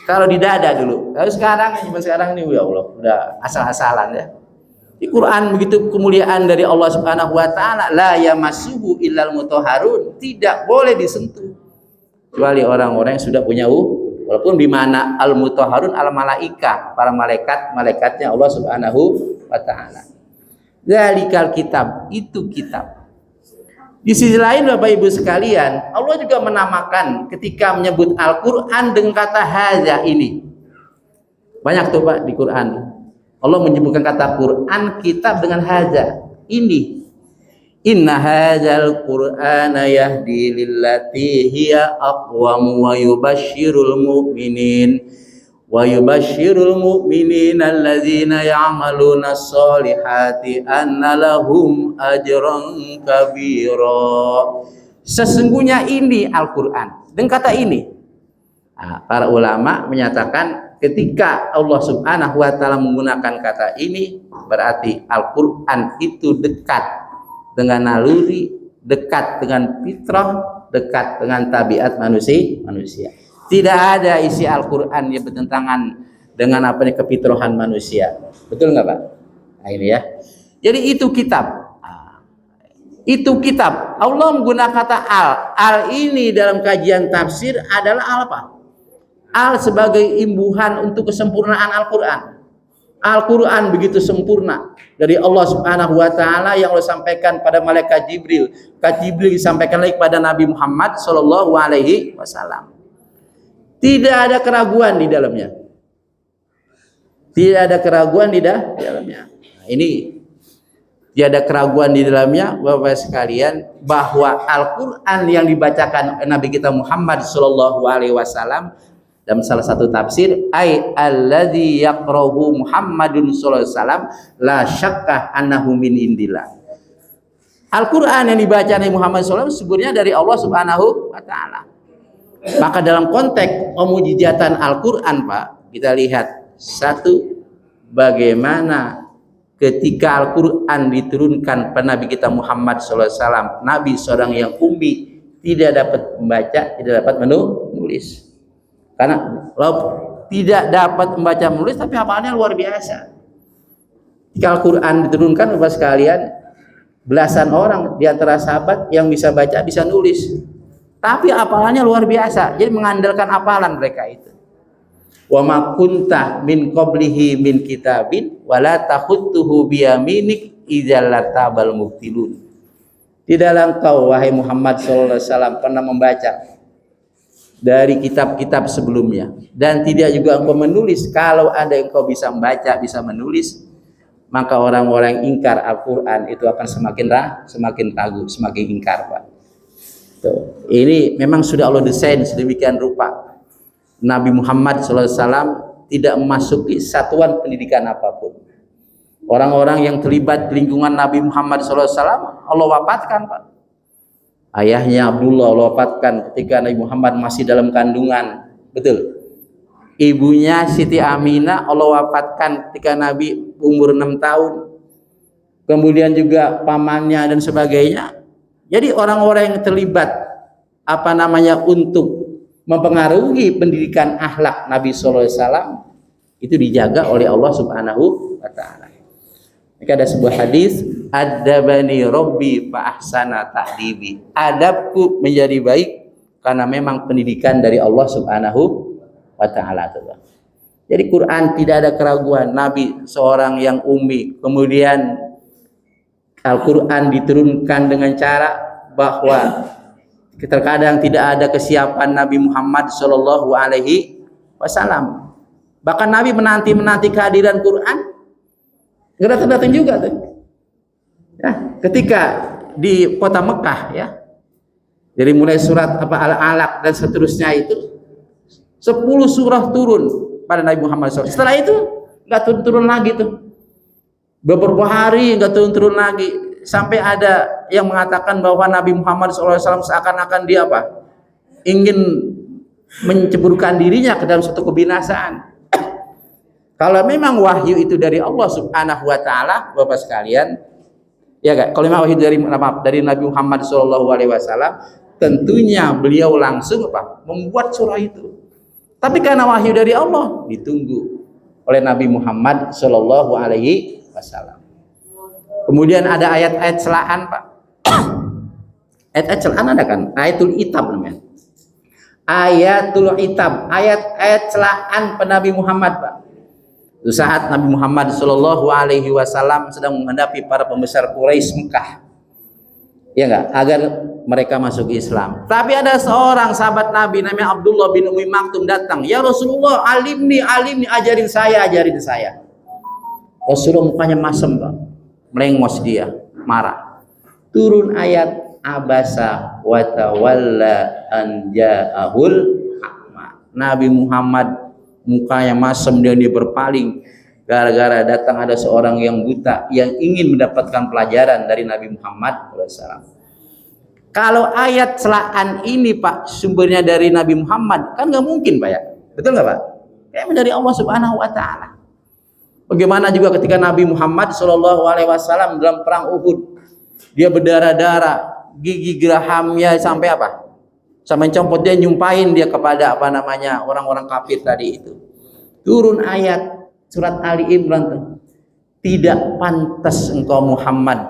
Kalau di dada dulu. Kalau sekarang ini ya Allah, udah asal-asalan ya. Di Quran begitu kemuliaan dari Allah Subhanahu wa taala, la yamassuhu illal mutahharun, tidak boleh disentuh kecuali orang-orang yang sudah punya walaupun di mana al mutahharun al malaika, para malaikatnya Allah Subhanahu wa taala. Zalikal kitab, itu kitab. Di sisi lain Bapak Ibu sekalian, Allah juga menamakan ketika menyebut Al-Qur'an dengan kata hadza ini. Banyak tuh Pak di Quran. Allah menyebutkan kata Quran, kitab dengan hadza, ini. Inna hadzal Qur'ana yahdi lillati hiya aqwam wa yubashshirul mu'minin alladzina ya'maluna sholihati anna lahum ajran kabira. Sesungguhnya ini Al-Qur'an. Dan kata ini, para ulama menyatakan ketika Allah Subhanahu wa taala menggunakan kata ini, berarti Al-Qur'an itu dekat dengan naluri, dekat dengan fitrah, dekat dengan tabiat manusia. Tidak ada isi Al-Qur'an yang bertentangan dengan kefitrahan manusia. Betul nggak Pak? Nah ini ya. Jadi itu kitab. Itu kitab. Allah menggunakan kata al. Al ini dalam kajian tafsir adalah apa? Al sebagai imbuhan untuk kesempurnaan Al-Qur'an. Al-Qur'an begitu sempurna dari Allah Subhanahu wa taala yang Allah sampaikan pada malaikat Jibril. Jibril disampaikan lagi kepada Nabi Muhammad sallallahu alaihi wasallam. Tidak ada keraguan di dalamnya. Tidak ada keraguan di dalamnya. Nah, ini tidak ada keraguan di dalamnya Bapak sekalian, bahwa Al-Qur'an yang dibacakan Nabi kita Muhammad sallallahu alaihi wasallam dalam salah satu tafsir, ai alladzi yaqrahu Muhammadun sallallahu alaihi wasallam la syakka annahu min indillah. Al-Qur'an yang dibaca Nabi Muhammad sallallahu alaihi wasallam sebenarnya dari Allah Subhanahu wa taala. Maka dalam konteks pemujizatan Al-Qur'an Pak, kita lihat satu, bagaimana ketika Al-Qur'an diturunkan pada Nabi kita Muhammad sallallahu alaihi wasallam, Nabi seorang yang ummi, tidak dapat membaca, tidak dapat menulis. Karena tidak dapat membaca menulis, tapi hafalnya luar biasa. Jika Al-Qur'an diturunkan Bapak sekalian, belasan orang di antara sahabat yang bisa baca, bisa nulis. Tapi hafalannya luar biasa. Jadi mengandalkan hafalan mereka itu. Wa ma kunta min qablihi min kitabin wala takhutuhu biyaminik idzal latabal mubtilun. Tidaklah engkau wahai Muhammad sallallahu alaihi wasallam pernah membaca dari kitab-kitab sebelumnya, dan tidak juga engkau menulis. Kalau ada engkau bisa membaca, bisa menulis, maka orang-orang yang ingkar Al-Qur'an itu akan semakin ragu, semakin ingkar Pak. Tuh. Ini memang sudah Allah desain sedemikian rupa. Nabi Muhammad SAW tidak memasuki satuan pendidikan apapun. Orang-orang yang terlibat di lingkungan Nabi Muhammad SAW Allah wafatkan Pak. Ayahnya Abdullah Allah wafatkan ketika Nabi Muhammad masih dalam kandungan. Betul. Ibunya Siti Aminah Allah wafatkan ketika Nabi umur 6 tahun. Kemudian juga pamannya dan sebagainya. Jadi orang-orang yang terlibat untuk mempengaruhi pendidikan akhlak Nabi sallallahu alaihi wasallam itu dijaga oleh Allah Subhanahu wa taala. Maka ada sebuah hadis, adabani rabbi fa ahsana ta'dibi. Adabku menjadi baik karena memang pendidikan dari Allah Subhanahu wa taala. Jadi Quran tidak ada keraguan, Nabi seorang yang ummi, kemudian Al-Quran diturunkan dengan cara bahwa terkadang tidak ada kesiapan Nabi Muhammad Shallallahu Alaihi Wasallam. Bahkan Nabi menanti kehadiran Quran, nggak datang juga tuh. Ya, ketika di kota Mekah ya, dari mulai surat Al-Alaq dan seterusnya itu 10 surah turun pada Nabi Muhammad SAW. Setelah itu nggak turun lagi tuh. Beberapa hari nggak turun lagi, sampai ada yang mengatakan bahwa Nabi Muhammad SAW seakan-akan dia ingin menceburkan dirinya ke dalam suatu kebinasaan. Kalau memang wahyu itu dari Allah Subhanahu wa taala, Bapak sekalian, ya Kak, kalau memang wahyu dari Nabi Muhammad SAW, tentunya beliau langsung membuat surah itu. Tapi karena wahyu dari Allah ditunggu oleh Nabi Muhammad Shallallahu Alaihi Wasallam. Kemudian ada ayat-ayat celaan, Pak. Ayat-ayat celaan ada kan? Ayatul Itab namanya. Ayatul Itab, ayat-ayat celaan Nabi Muhammad, Pak. Itu saat Nabi Muhammad Shallallahu Alaihi Wasallam sedang menghadapi para pembesar Quraisy Mekah, ya enggak, agar mereka masuk Islam. Tapi ada seorang sahabat Nabi namanya Abdullah bin Umi Maktum datang, ya Rasulullah, alimni, ajarin saya. Rasulullah mukanya masem, Pak, melengos dia, marah. Turun ayat abasa wa tawalla an ja'ahul a'ma. Nabi Muhammad mukanya masem, dia berpaling gara-gara datang ada seorang yang buta yang ingin mendapatkan pelajaran dari Nabi Muhammad SAW. Kalau ayat celaan ini, Pak, sumbernya dari Nabi Muhammad, kan nggak mungkin, Pak, ya? Betul nggak, Pak? Kayak dari Allah Subhanahu Wa Taala. Bagaimana juga ketika Nabi Muhammad Shallallahu Alaihi Wasallam dalam perang Uhud, dia berdarah-darah, gigi gerahamnya sampai apa? Sampai copot, dia nyumpahin dia kepada orang-orang kafir tadi itu. Turun ayat surat Ali Imran tuh. Tidak pantas engkau Muhammad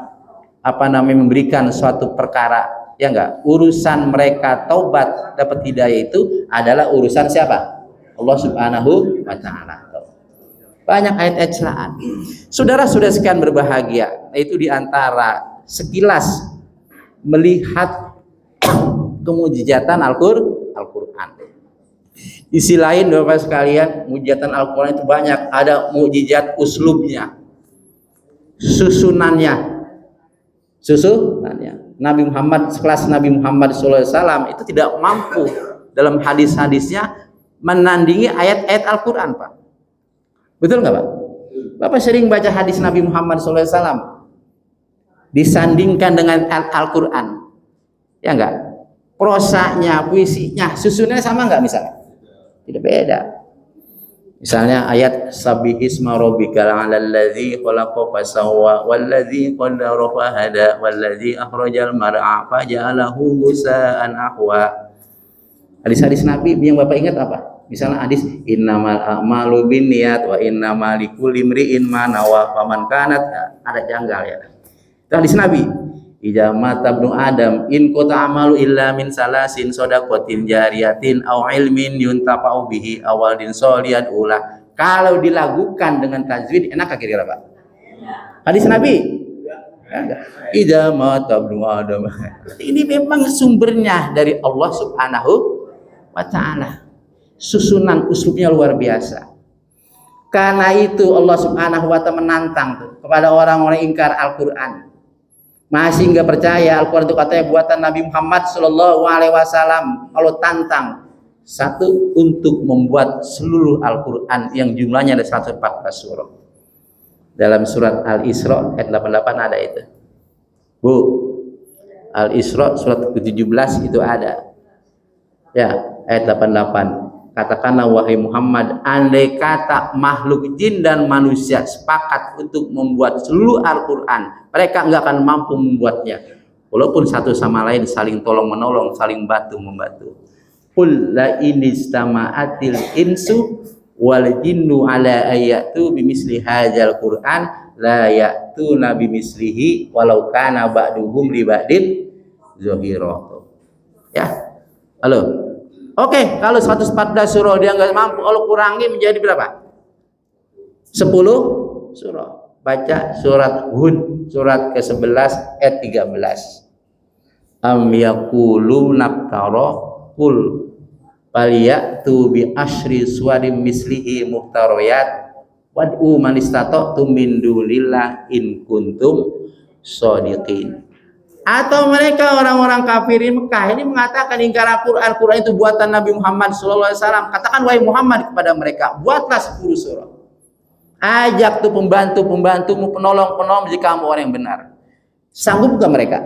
memberikan suatu perkara, ya enggak? Urusan mereka taubat dapat hidayah itu adalah urusan siapa? Allah Subhanahu Wa Taala. Banyak ayat-ayat celaan. Saudara sudah sekian berbahagia. Itu diantara sekilas melihat kemujizatan Al-Quran. Di sisi lain, Bapak sekalian, mujizatan Al-Quran itu banyak. Ada mujizat uslubnya, susunannya. Nabi Muhammad, sekelas Nabi Muhammad SAW itu tidak mampu dalam hadis-hadisnya menandingi ayat-ayat Al-Quran, Pak. Betul nggak, Pak? Bapak sering baca hadis Nabi Muhammad SAW disandingkan dengan Al-Quran, ya enggak? Prosanya, puisinya, susunannya sama nggak misalnya? Tidak beda. Misalnya ayat Sabbihisma rabbikal a'ladzi khalaqa fasawwa wallazi qaddara fahada wallazi akhrajal mar'a faja'alahu ghusaan ahwa. Hadis-hadis Nabi yang Bapak ingat apa? Misalnya hadis innamal a'malu binniyat wa innamal likulli imri'in ma nawa faman kanat, ada janggal ya. Itu hadis Nabi. Idza mata ibnu Adam in qata amalu illa min salasin shadaqatin jariyatin aw ilmin yuntafa'u bihi awalin sholihan ulah. Kalau dilakukan dengan tajwid enak kira-kira, Pak? Hadis Nabi. Idza mata ibnu Adam. Ini memang sumbernya dari Allah Subhanahu Wa Taala. Susunan uslubnya luar biasa. Karena itu Allah Subhanahu Wa Taala menantang tuh kepada orang-orang ingkar Al-Quran. Masih nggak percaya Al-Quran itu katanya buatan Nabi Muhammad Shallallahu Alaihi Wasallam. Kalau tantang satu untuk membuat seluruh Al-Quran yang jumlahnya ada 114 surah. Dalam surat Al-Isra ayat 88 ada itu. Bu, Al-Isra surat ke-17 itu ada. Ya, ayat 88. Katakanlah wahai Muhammad, andai kata makhluk jin dan manusia sepakat untuk membuat seluruh Al-Quran, mereka nggak akan mampu membuatnya. Walaupun satu sama lain saling tolong menolong, saling bantu membantu. Qul la inistama'atil insu wal jinnu ala ayatu bimisli hadzal Qur'an la ya'tuna bimislihi walau kana ba'duhum li ba'din zahira. Ya. Halo. Oke, kalau 114 surah dia nggak mampu, kalau kurangi menjadi berapa? 10 surah. Baca surat Hud, surat ke-11 ayat 13. Am yaqulu naftara qul faliyatu bi asyri suwarim mislihi muhtariyat wad'u man istata'tum min dunillah in kuntum shadiqin. Atau mereka orang-orang kafirin Mekah ini mengatakan ingkar Al-Quran itu buatan Nabi Muhammad SAW. Katakan wahai Muhammad kepada mereka, buatlah 10 surah. Ajak tuh pembantu-pembantumu, penolong-penolong jika kamu orang yang benar. Sanggup gak mereka?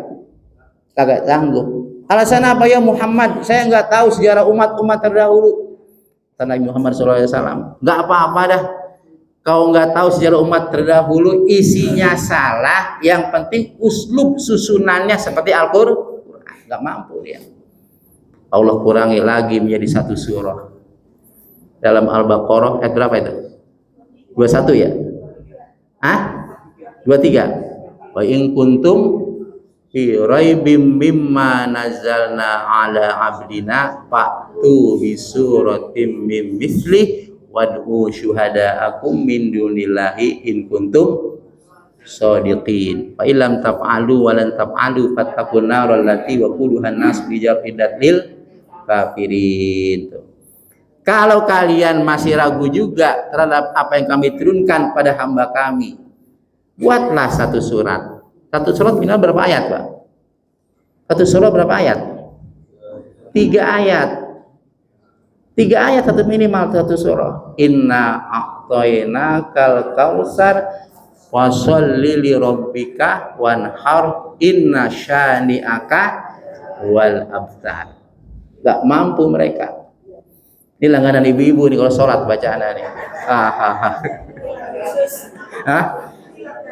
Kagak sanggup. Alasan apa ya Muhammad? Saya nggak tahu sejarah umat-umat terdahulu. Kata Nabi Muhammad SAW. Nggak apa-apa dah. Kau nggak tahu sejarah umat terdahulu, isinya salah. Yang penting uslub susunannya seperti Al-Quran. Nggak mampu dia. Allah kurangi lagi menjadi 1 surah. dalam Al-Baqarah ayat berapa itu? 21 ya? 23. Wa in kuntum fi raibim mimma nazzalna ala abdina fa'tu bi suratim mim misli wad'u syuhada'akum min dunillahi in kuntum shadiqin. Fa illam taf'alu wa lan taf'alu fattaqun nar allati waquduhan nas bijahidat lil kafirin. Kalau kalian masih ragu juga terhadap apa yang kami turunkan pada hamba kami, buatlah satu surat. Satu surat minimal berapa ayat, Pak? Satu surat berapa ayat? 3 ayat. 3 ayat satu minimal satu surah. Inna a'tainakal kautsar fasholli li rabbika wanhar inna syani'aka wal abtar. Gak mampu mereka. Ini langganan ibu-ibu nih kalau sholat bacaan nih.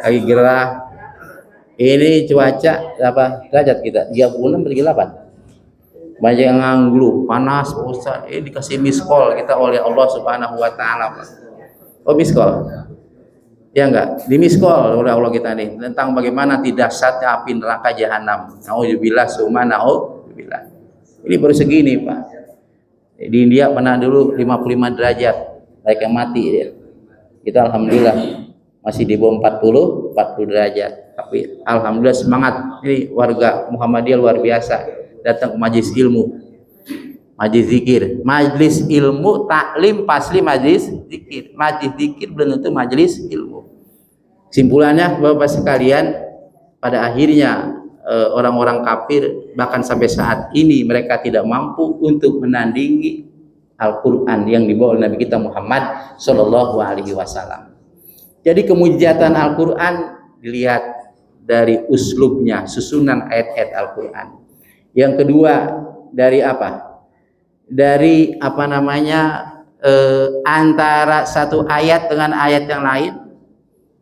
Lagi gerah. Ini cuaca berapa derajat kita? 36 atau 38? Banyak yang nganglu, panas, Ustaz. Ini dikasih miss call kita oleh Allah Subhanahu wa taala, Pak. Oh, miss call. Ya enggak? Di miss call oleh Allah kita nih tentang bagaimana tidak dahsyatnya api neraka jahanam. Nauzubillah summa nauzubillah. Ini baru segini, Pak. Di India pernah dulu 55 derajat, mereka mati dia. Kita alhamdulillah masih di bawah 40 derajat. Tapi alhamdulillah semangat. Ini warga Muhammadiyah luar biasa datang ke majelis ilmu. Majelis zikir, majelis ilmu, taklim, pasli, majelis zikir. Majelis zikir belum tentu majelis ilmu. Kesimpulannya Bapak sekalian, pada akhirnya orang-orang kafir bahkan sampai saat ini mereka tidak mampu untuk menandingi Al-Quran yang dibawa oleh Nabi kita Muhammad Sallallahu Alaihi Wasallam. Jadi kemujizatan Al-Quran dilihat dari uslubnya, susunan ayat-ayat Al-Quran. Yang kedua dari apa? Dari apa namanya antara satu ayat dengan ayat yang lain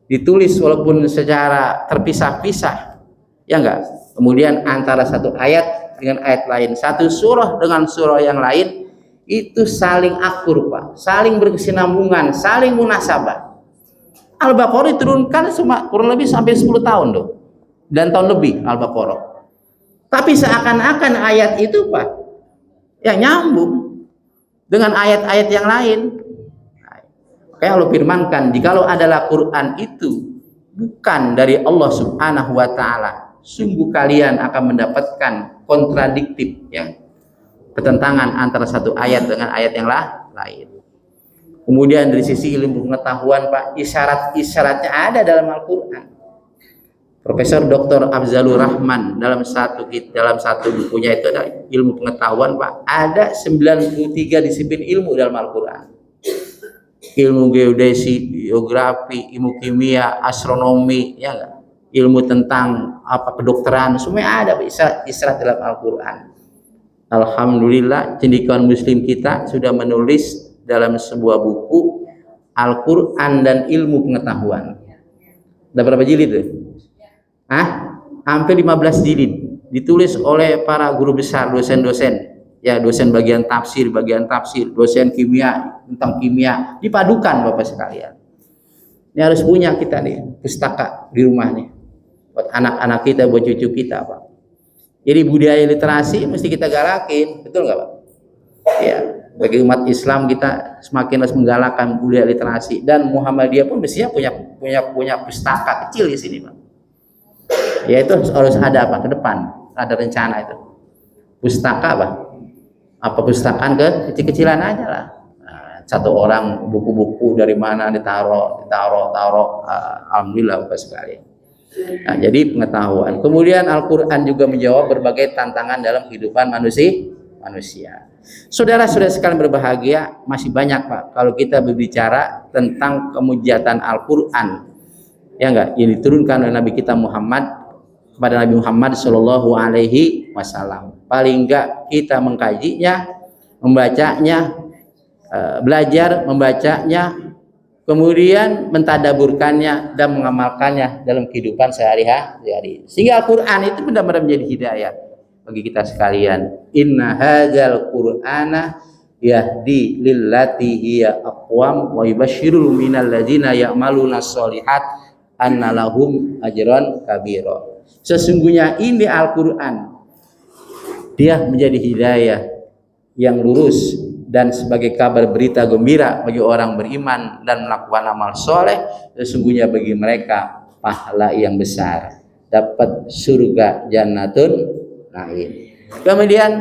ditulis walaupun secara terpisah-pisah. Ya enggak? Kemudian antara satu ayat dengan ayat lain, satu surah dengan surah yang lain itu saling akur, Pak, saling berkesinambungan, saling munasabah. Al-Baqarah diturunkan kurang lebih sampai 10 tahun loh. Dan tahun lebih Al-Baqarah. Tapi seakan-akan ayat itu, Pak, yang nyambung dengan ayat-ayat yang lain. Kayak Allah firmankan, jikalau adalah Quran itu bukan dari Allah Subhanahu wa taala, sungguh kalian akan mendapatkan kontradiktif, ya, pertentangan antara satu ayat dengan ayat yang lain. Kemudian dari sisi ilmu pengetahuan, Pak, isyarat-isyaratnya ada dalam Al-Quran. Profesor Dr. Afzalur Rahman dalam satu bukunya itu ada ilmu pengetahuan, Pak, ada 93 disiplin ilmu dalam Al-Quran. Ilmu geodesi, geografi, ilmu kimia, astronomi, ya enggak? Ilmu tentang apa kedokteran, semua ada isyarat dalam Al-Quran. Alhamdulillah cendekiawan muslim kita sudah menulis dalam sebuah buku Al-Quran dan ilmu pengetahuan. Ada berapa jilid tuh? Hampir 15 jilid. Ditulis oleh para guru besar, dosen-dosen. Ya, dosen bagian tafsir, dosen kimia, tentang kimia. Dipadukan Bapak sekalian. Ini harus punya kita nih, pustaka di rumah nih. Buat anak-anak kita, buat cucu kita, Pak. Jadi budaya literasi mesti kita galakin, betul nggak, Pak? Ya, bagi umat Islam kita semakin harus menggalakkan budaya literasi, dan Muhammadiyah pun mestinya punya pustaka kecil di sini, Pak. Ya itu harus ada apa ke depan, ada rencana itu. Pustaka apa pustakaan ke kecil-kecilan aja lah. Nah, satu orang buku-buku dari mana ditaruh, alhamdulillah Bapak sekalian. Nah, jadi pengetahuan. Kemudian Al-Quran juga menjawab berbagai tantangan dalam kehidupan manusia. Saudara-saudara sekalian berbahagia, masih banyak, Pak, kalau kita berbicara tentang kemujizatan Al-Quran, ya enggak, yang diturunkan oleh Nabi kita Muhammad kepada Nabi Muhammad Shallallahu Alaihi Wasallam. Paling enggak kita mengkajinya, membacanya, belajar membacanya, kemudian mentadaburkannya dan mengamalkannya dalam kehidupan sehari-hari. Sehingga Al-Quran itu benar-benar menjadi hidayah bagi kita sekalian. Inna hadzal Qur'ana yahdi lillati hiya aqwam wa yubasyirul minal ladzina ya'maluna sholihat anna lahum ajran kabira. Sesungguhnya ini Al-Qur'an, dia menjadi hidayah yang lurus dan sebagai kabar berita gembira bagi orang beriman dan melakukan amal soleh. Sesungguhnya bagi mereka pahala yang besar, dapat surga jannatun na'im. Kemudian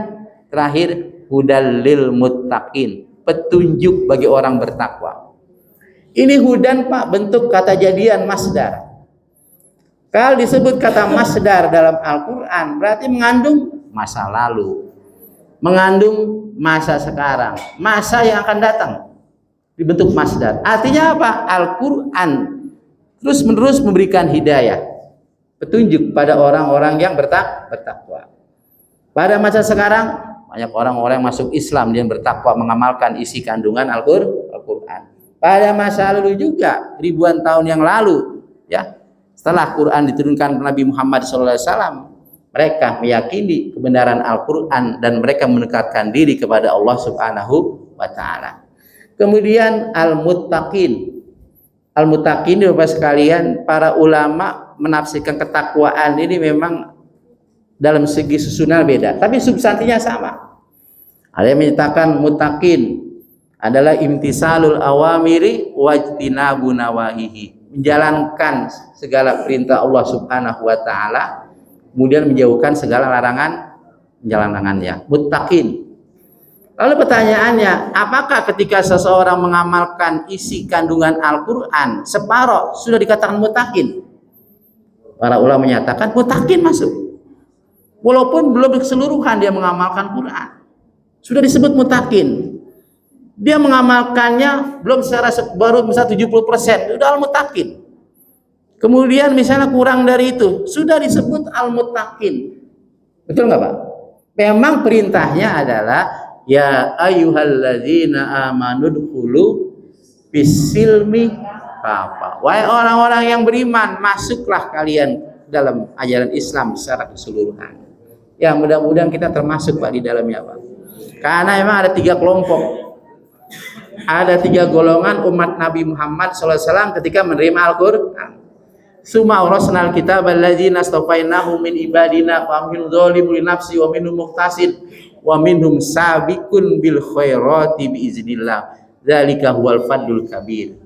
terakhir, hudal lil muttaqin, petunjuk bagi orang bertakwa. Ini hudan Pak, bentuk kata jadian masdar. Kalau disebut kata masdar dalam Al-Quran berarti mengandung masa lalu, mengandung masa sekarang, masa yang akan datang, dibentuk masdar. Artinya apa? Al-Quran terus menerus memberikan hidayah, petunjuk pada orang-orang yang bertakwa. Pada masa sekarang banyak orang-orang yang masuk Islam, dia bertakwa, mengamalkan isi kandungan Al-Quran. Pada masa lalu juga, ribuan tahun yang lalu, ya, setelah Quran diturunkan Nabi Muhammad SAW, mereka meyakini kebenaran Al-Quran dan mereka mendekatkan diri kepada Allah Subhanahu wa Ta'ala. Kemudian al-muttaqin. Al-muttaqin, Bapak sekalian, para ulama menafsirkan ketakwaan ini memang dalam segi susunan beda, tapi substansinya sama. Ada yang menyatakan muttaqin adalah imtisalul awamiri wajtinabu nawahihi, menjalankan segala perintah Allah Subhanahu wa Ta'ala, kemudian menjauhkan segala larangannya. Muttaqin. Lalu pertanyaannya, apakah ketika seseorang mengamalkan isi kandungan Al-Quran separuh sudah dikatakan muttaqin? Para ulama menyatakan muttaqin masuk. Walaupun belum keseluruhan dia mengamalkan Quran, sudah disebut muttaqin. Dia mengamalkannya belum secara baru misalnya 70%, sudah al-muttaqin. Kemudian misalnya kurang dari itu, sudah disebut al-muttaqin. Betul nggak Pak? Memang perintahnya adalah ya ayyuhalladzina amanu dkhulu fis-silmi kafa. Wahai orang-orang yang beriman, masuklah kalian dalam ajaran Islam secara keseluruhan. Ya, mudah-mudahan kita termasuk Pak di dalamnya Pak. Karena memang ada 3 kelompok, ada 3 golongan umat Nabi Muhammad SAW ketika menerima Al-Quran. Suma awrasnal kitab alladzina astafainahu min ibadina wa minhum dzalimun li nafsi wa minhum muqtasid wa minhum sabiqun bil khairati biiznillah. Dzalika huwal fadlul kabir.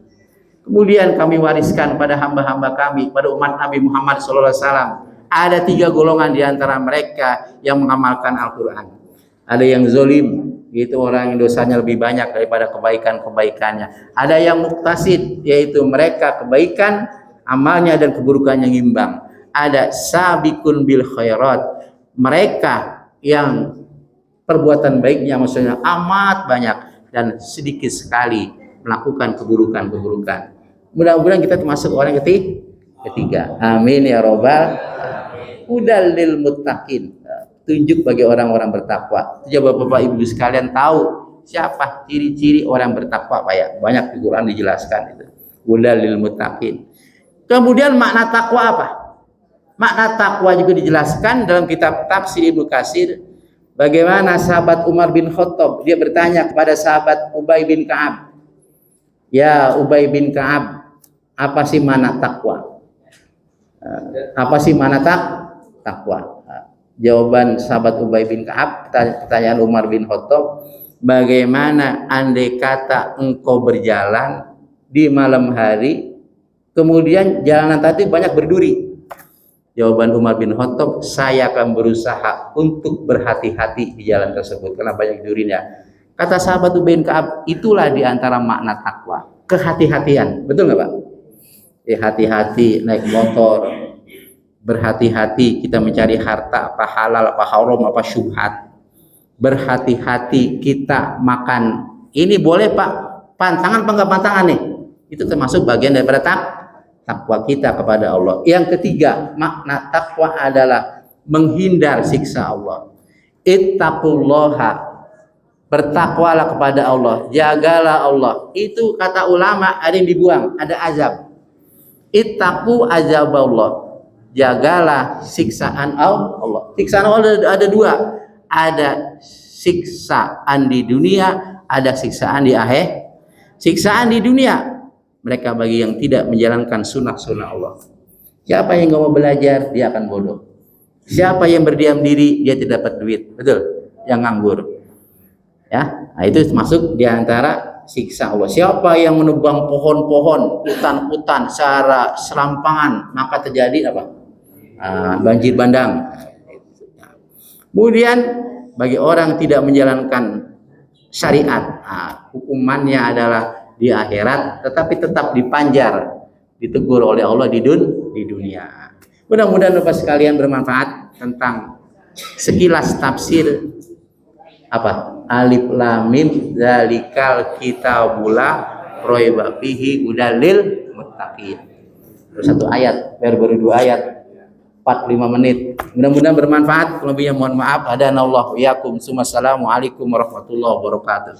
Kemudian kami wariskan pada hamba-hamba kami, pada umat Nabi Muhammad SAW, ada 3 golongan di antara mereka yang mengamalkan Al-Quran. Ada yang zolim, yaitu orang yang dosanya lebih banyak daripada kebaikan-kebaikannya. Ada yang muqtasid, yaitu mereka kebaikan amalnya dan keburukannya ngimbang. Ada sabiqun bil khairat, mereka yang perbuatan baiknya maksudnya amat banyak dan sedikit sekali melakukan keburukan. Mudah-mudahan kita termasuk orang ketiga. Amin ya robbal. Hudal lil muttaqin, tunjuk bagi orang-orang bertakwa. Coba Bapak Ibu sekalian tahu siapa ciri-ciri orang bertakwa Pak ya? Banyak di Quran dijelaskan itu. Hudal lil muttaqin. Kemudian makna takwa apa? Makna takwa juga dijelaskan dalam kitab Tafsir Ibnu Katsir. Bagaimana sahabat Umar bin Khattab, dia bertanya kepada sahabat Ubay bin Ka'ab. Ya Ubay bin Ka'ab, apa sih makna takwa? Apa sih makna takwa? Jawaban sahabat Ubay bin Ka'ab, pertanyaan Umar bin Khattab, bagaimana andai kata engkau berjalan di malam hari, kemudian jalanan tadi banyak berduri? Jawaban Umar bin Khattab, saya akan berusaha untuk berhati-hati di jalan tersebut karena banyak durinya. Kata sahabat Ubay bin Ka'ab, itulah diantara makna takwa, kehati-hatian. Betul nggak Pak? Hati-hati naik motor, berhati-hati kita mencari harta, apa halal, apa haram, apa syubhat. Berhati-hati kita makan. Ini boleh Pak, pantangan apa enggak pantangan nih? Itu termasuk bagian daripada takwa kita kepada Allah. Yang ketiga, makna takwa adalah menghindar siksa Allah. Ittaqullaha, bertakwalah kepada Allah, jagalah Allah. Itu kata ulama ada yang dibuang, ada azab. Ittaqu azaballah, jagalah siksaan Allah. Siksaan Allah ada 2, ada siksaan di dunia, ada siksaan di akhir, siksaan di dunia. Mereka bagi yang tidak menjalankan sunnah-sunnah Allah. Siapa yang nggak mau belajar, dia akan bodoh. Siapa yang berdiam diri, dia tidak dapat duit. Betul? Yang nganggur. Ya, nah itu masuk di antara siksa Allah. Siapa yang menebang pohon-pohon, hutan-hutan secara serampangan, maka terjadi apa? Banjir bandang. Kemudian bagi orang tidak menjalankan syariat, hukumannya adalah di akhirat, tetapi tetap dipanjar, ditegur oleh Allah di dunia. Mudah-mudahan Bapak sekalian bermanfaat tentang sekilas tafsir apa? Alif lam mim zalikal kitabula raiba fihi hudalil muttaqin. Terus satu ayat, baru 2 ayat. 45 menit. Mudah-mudahan bermanfaat. Lebihnya mohon maaf. Hadanallahu iyyakum. Assalamualaikum warahmatullahi wabarakatuh.